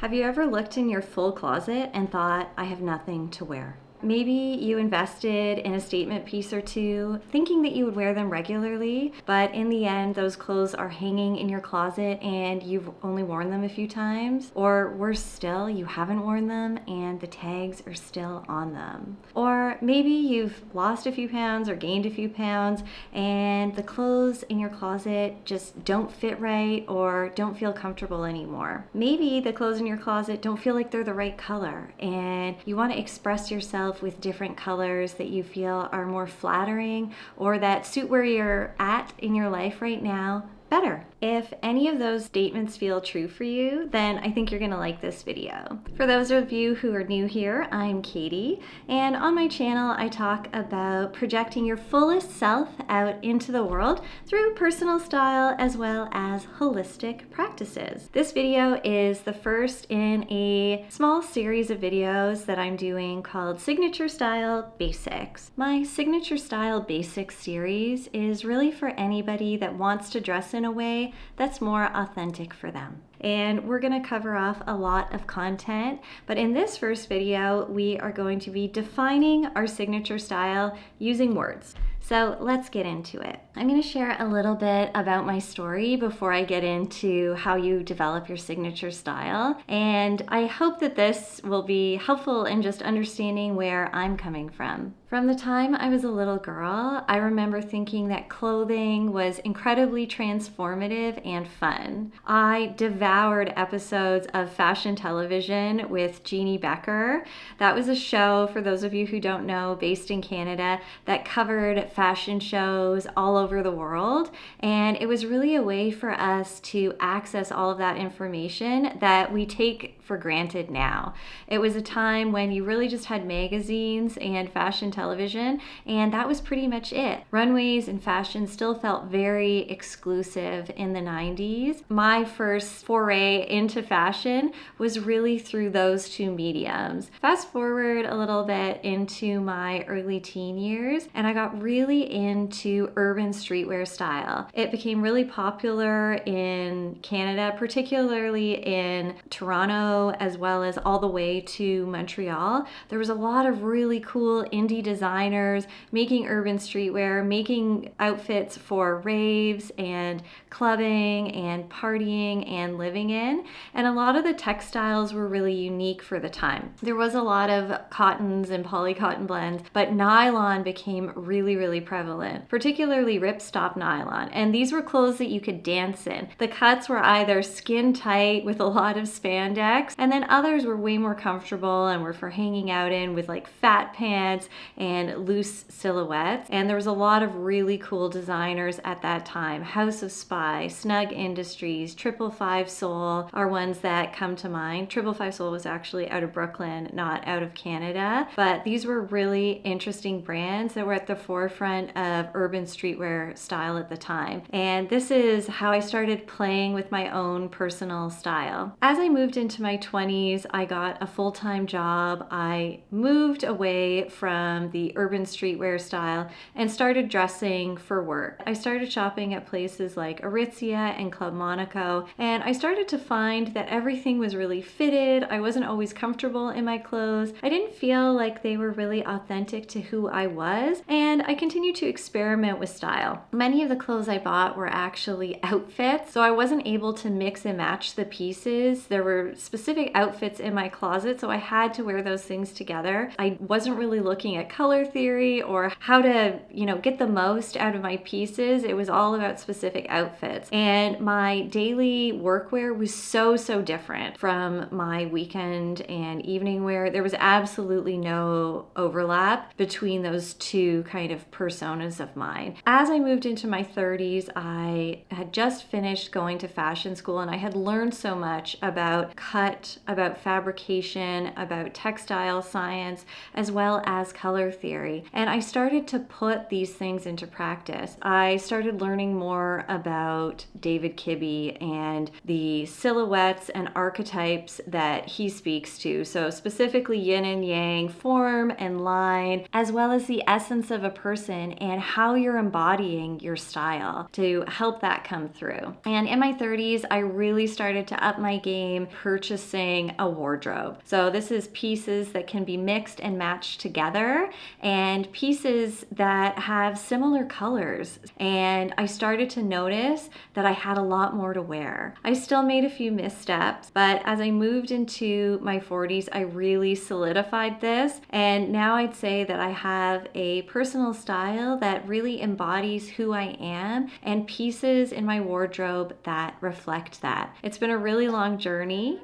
Have you ever looked in your full closet and thought, I have nothing to wear? Maybe you invested in a statement piece or two, thinking that you would wear them regularly, but in the end, those clothes are hanging in your closet and you've only worn them a few times. Or worse still, you haven't worn them and the tags are still on them. Or maybe you've lost a few pounds or gained a few pounds and the clothes in your closet just don't fit right or don't feel comfortable anymore. Maybe the clothes in your closet don't feel like they're the right color and you want to express yourself with different colors that you feel are more flattering or that suit where you're at in your life right now better. If any of those statements feel true for you, then I think you're gonna like this video. For those of you who are new here, I'm Katie, and on my channel I talk about projecting your fullest self out into the world through personal style as well as holistic practices. This video is the first in a small series of videos that I'm doing called Signature Style Basics. My Signature Style Basics series is really for anybody that wants to dress in a way that's more authentic for them. And we're going to cover off a lot of content, but in this first video, we are going to be defining our signature style using words. So let's get into it. I'm going to share a little bit about my story before I get into how you develop your signature style. And I hope that this will be helpful in just understanding where I'm coming from. From the time I was a little girl, I remember thinking that clothing was incredibly transformative and fun. I devoured episodes of fashion television with Jeannie Becker. That was a show, for those of you who don't know, based in Canada that covered fashion shows all over the world. And it was really a way for us to access all of that information that we take for granted now. It was a time when you really just had magazines and fashion television, and that was pretty much it. Runways and fashion still felt very exclusive in the 90s. My first foray into fashion was really through those two mediums. Fast forward a little bit into my early teen years, and I got really into urban streetwear style. It became really popular in Canada, particularly in Toronto, as well as all the way to Montreal. There was a lot of really cool indie designers making urban streetwear, making outfits for raves and clubbing and partying and living in. And a lot of the textiles were really unique for the time. There was a lot of cottons and polycotton blends, but nylon became really, really prevalent, particularly ripstop nylon. And these were clothes that you could dance in. The cuts were either skin tight with a lot of spandex, and then others were way more comfortable and were for hanging out in with like fat pants and loose silhouettes. And there was a lot of really cool designers at that time. House of Spy, Snug Industries, 555 Soul are ones that come to mind. 555 Soul was actually out of Brooklyn, not out of Canada, but these were really interesting brands that were at the forefront of urban streetwear style at the time. And this is how I started playing with my own personal style. As I moved into my 20s, I got a full-time job. I moved away from the urban streetwear style and started dressing for work. I started shopping at places like Aritzia and Club Monaco, and I started to find that everything was really fitted. I wasn't always comfortable in my clothes. I didn't feel like they were really authentic to who I was, and I continued to experiment with style. Many of the clothes I bought were actually outfits, so I wasn't able to mix and match the pieces. There were specific outfits in my closet, so I had to wear those things together. I wasn't really looking at color theory or how to, get the most out of my pieces. It was all about specific outfits. And my daily workwear was so different from my weekend and evening wear. There was absolutely no overlap between those two kind of personas of mine. As I moved into my 30s, I had just finished going to fashion school and I had learned so much about cut, about fabrication, about textile science, as well as color color theory, and I started to put these things into practice. I started learning more about David Kibbe and the silhouettes and archetypes that he speaks to. So specifically yin and yang, form and line, as well as the essence of a person and how you're embodying your style to help that come through. And in my 30s, I really started to up my game purchasing a wardrobe. So this is pieces that can be mixed and matched together and pieces that have similar colors. And I started to notice that I had a lot more to wear. I still made a few missteps, but as I moved into my 40s, I really solidified this. And now I'd say that I have a personal style that really embodies who I am and pieces in my wardrobe that reflect that. It's been a really long journey.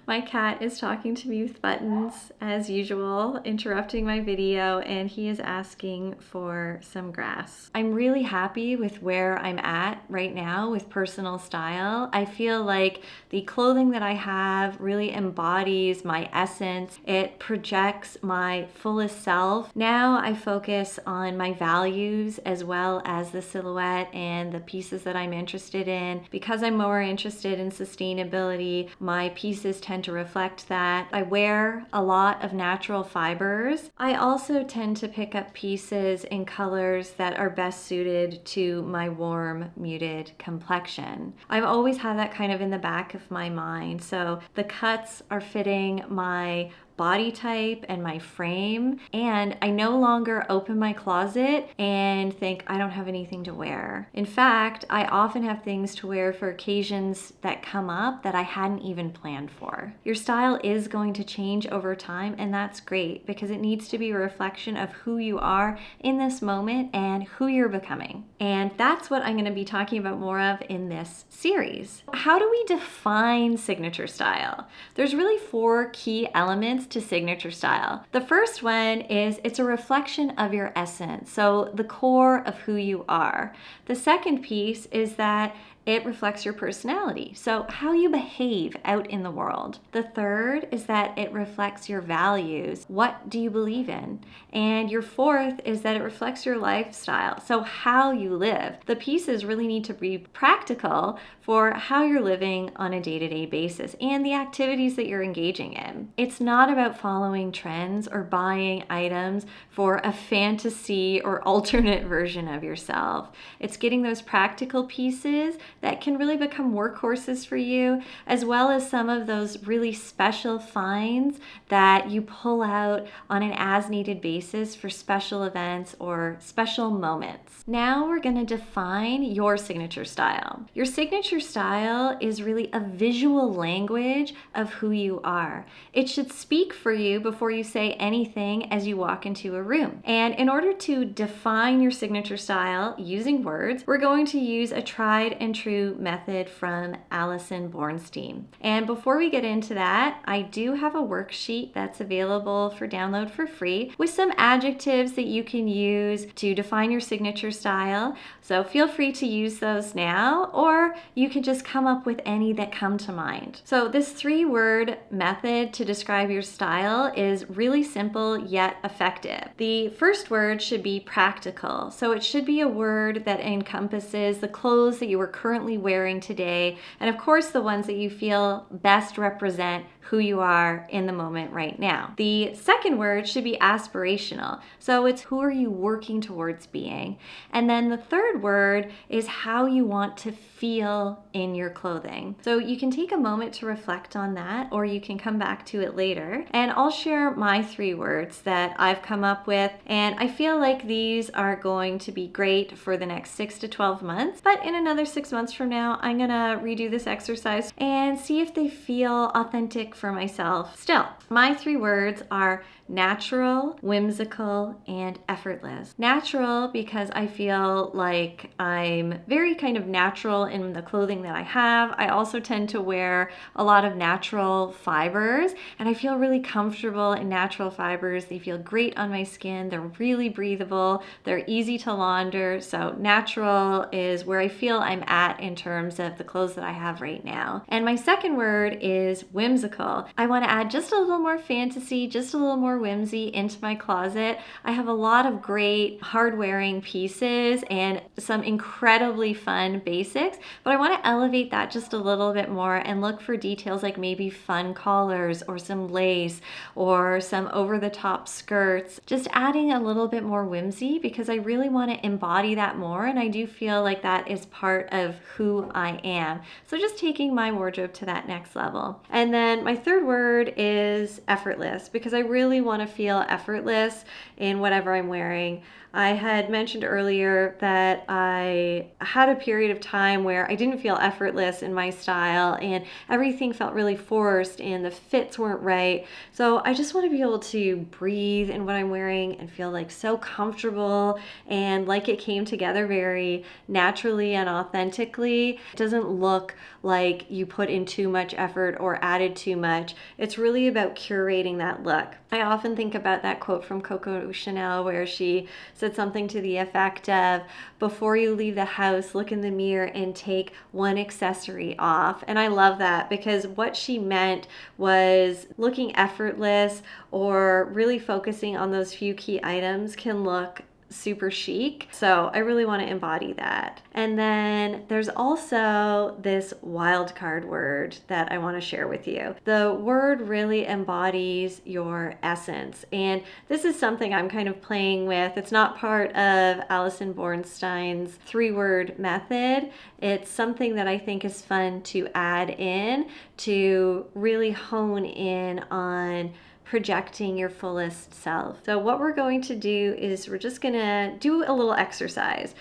My cat is talking to me with buttons as usual, interrupting my video, and he is asking for some grass. I'm really happy with where I'm at right now with personal style. I feel like the clothing that I have really embodies my essence. It projects my fullest self. Now I focus on my values as well as the silhouette and the pieces that I'm interested in. Because I'm more interested in sustainability, my pieces tend to reflect that. I wear a lot of natural fibers. I also tend to pick up pieces in colors that are best suited to my warm, muted complexion. I've always had that kind of in the back of my mind. So the cuts are fitting my body type and my frame, and I no longer open my closet and think I don't have anything to wear. In fact, I often have things to wear for occasions that come up that I hadn't even planned for. Your style is going to change over time, and that's great because it needs to be a reflection of who you are in this moment and who you're becoming. And that's what I'm going to be talking about more of in this series. How do we define signature style? There's really 4 key elements to signature style. The first one is it's a reflection of your essence, so the core of who you are. The second piece is that it reflects your personality, so how you behave out in the world. The third is that it reflects your values. What do you believe in? And your fourth is that it reflects your lifestyle, so how you live. The pieces really need to be practical for how you're living on a day-to-day basis and the activities that you're engaging in. It's not about following trends or buying items for a fantasy or alternate version of yourself. It's getting those practical pieces that can really become workhorses for you, as well as some of those really special finds that you pull out on an as-needed basis for special events or special moments. Now we're going to define your signature style. Your signature style is really a visual language of who you are. It should speak for you before you say anything as you walk into a room. And in order to define your signature style using words, we're going to use a tried and true method from Alison Bornstein. And before we get into that, I do have a worksheet that's available for download for free with some adjectives that you can use to define your signature style. So feel free to use those now, or you can just come up with any that come to mind. So this 3-word method to describe your style is really simple yet effective. The first word should be practical. So it should be a word that encompasses the clothes that you are currently wearing today, and of course the ones that you feel best represent who you are in the moment right now. The second word should be aspirational. So it's who are you working towards being? And then the third word is how you want to feel in your clothing. So you can take a moment to reflect on that, or you can come back to it later. And I'll share my 3 words that I've come up with, and I feel like these are going to be great for the next 6 to 12 months, but in another 6 months from now, I'm gonna redo this exercise and see if they feel authentic for myself still. My 3 words are natural, whimsical, and effortless. Natural because I feel like I'm very kind of natural in the clothing that I have. I also tend to wear a lot of natural fibers, and I feel really comfortable in natural fibers. They feel great on my skin. They're really breathable. They're easy to launder. So natural is where I feel I'm at in terms of the clothes that I have right now. And my second word is whimsical. I want to add just a little more fantasy, just a little more whimsy into my closet. I have a lot of great hard-wearing pieces and some incredibly fun basics, but I want to elevate that just a little bit more and look for details like maybe fun collars or some lace or some over-the-top skirts, just adding a little bit more whimsy because I really want to embody that more, and I do feel like that is part of who I am. So just taking my wardrobe to that next level. And then my third word is effortless because I really want to feel effortless in whatever I'm wearing. I had mentioned earlier that I had a period of time where I didn't feel effortless in my style and everything felt really forced and the fits weren't right. So I just want to be able to breathe in what I'm wearing and feel like so comfortable and like it came together very naturally and authentically. It doesn't look like you put in too much effort or added too much. It's really about curating that look. I often think about that quote from Coco Chanel where she said something to the effect of, before you leave the house, look in the mirror and take one accessory off. And I love that because what she meant was looking effortless or really focusing on those few key items can look super chic. So I really want to embody that. And then there's also this wild card word that I want to share with you. The word really embodies your essence. And this is something I'm kind of playing with. It's not part of Alison Bornstein's 3-word method. It's something that I think is fun to add in to really hone in on projecting your fullest self. So what we're going to do is we're just gonna do a little exercise.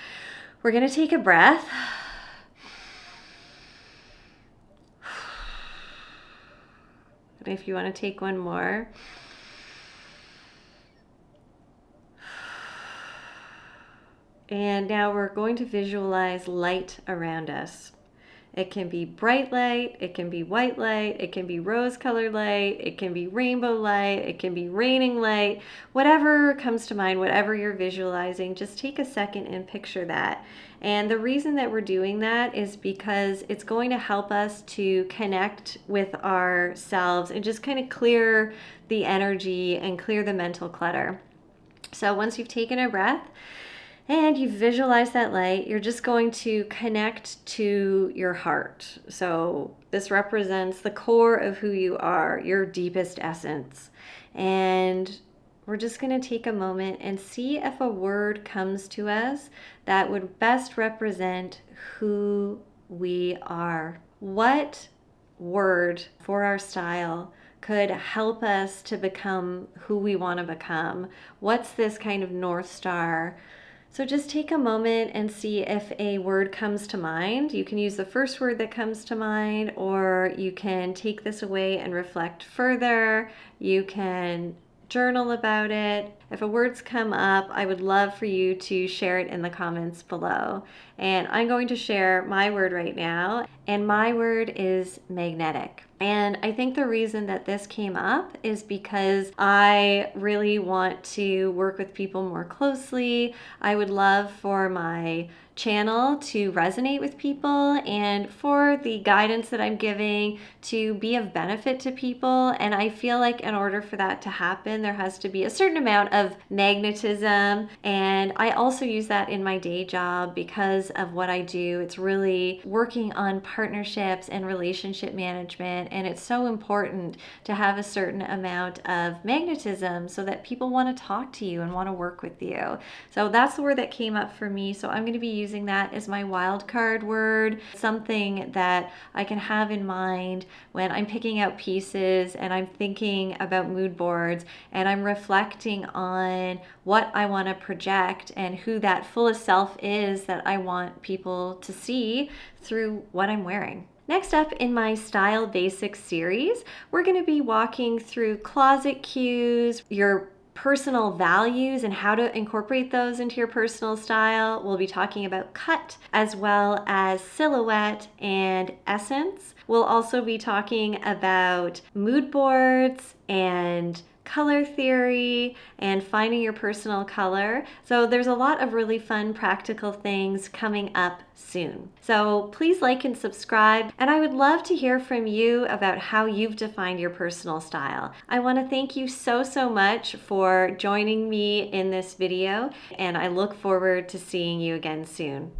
We're gonna take a breath. And if you want to take one more. And now we're going to visualize light around us. It can be bright light, it can be white light, it can be rose-colored light, it can be rainbow light, it can be raining light, whatever comes to mind, whatever you're visualizing, just take a second and picture that. And the reason that we're doing that is because it's going to help us to connect with ourselves and just kind of clear the energy and clear the mental clutter. So once you've taken a breath, and you visualize that light, you're just going to connect to your heart. So this represents the core of who you are, your deepest essence. And we're just going to take a moment and see if a word comes to us that would best represent who we are. What word for our style could help us to become who we want to become? What's this kind of North Star? So just take a moment and see if a word comes to mind. You can use the first word that comes to mind, or you can take this away and reflect further. You can journal about it. If a word's come up, I would love for you to share it in the comments below. And I'm going to share my word right now, and my word is magnetic. And I think the reason that this came up is because I really want to work with people more closely. I would love for my channel to resonate with people and for the guidance that I'm giving to be of benefit to people. And I feel like in order for that to happen, there has to be a certain amount of magnetism. And I also use that in my day job because of what I do. It's really working on partnerships and relationship management. And it's so important to have a certain amount of magnetism so that people want to talk to you and want to work with you. So that's the word that came up for me. So I'm going to be using that as my wild card word, something that I can have in mind when I'm picking out pieces and I'm thinking about mood boards and I'm reflecting on what I want to project and who that fullest self is that I want people to see through what I'm wearing. Next up in my Style Basics series, we're going to be walking through closet cues, your personal values and how to incorporate those into your personal style. We'll be talking about cut as well as silhouette and essence. We'll also be talking about mood boards and color theory and finding your personal color. So there's a lot of really fun practical things coming up soon. So please like and subscribe, and I would love to hear from you about how you've defined your personal style. I want to thank you so much for joining me in this video, and I look forward to seeing you again soon.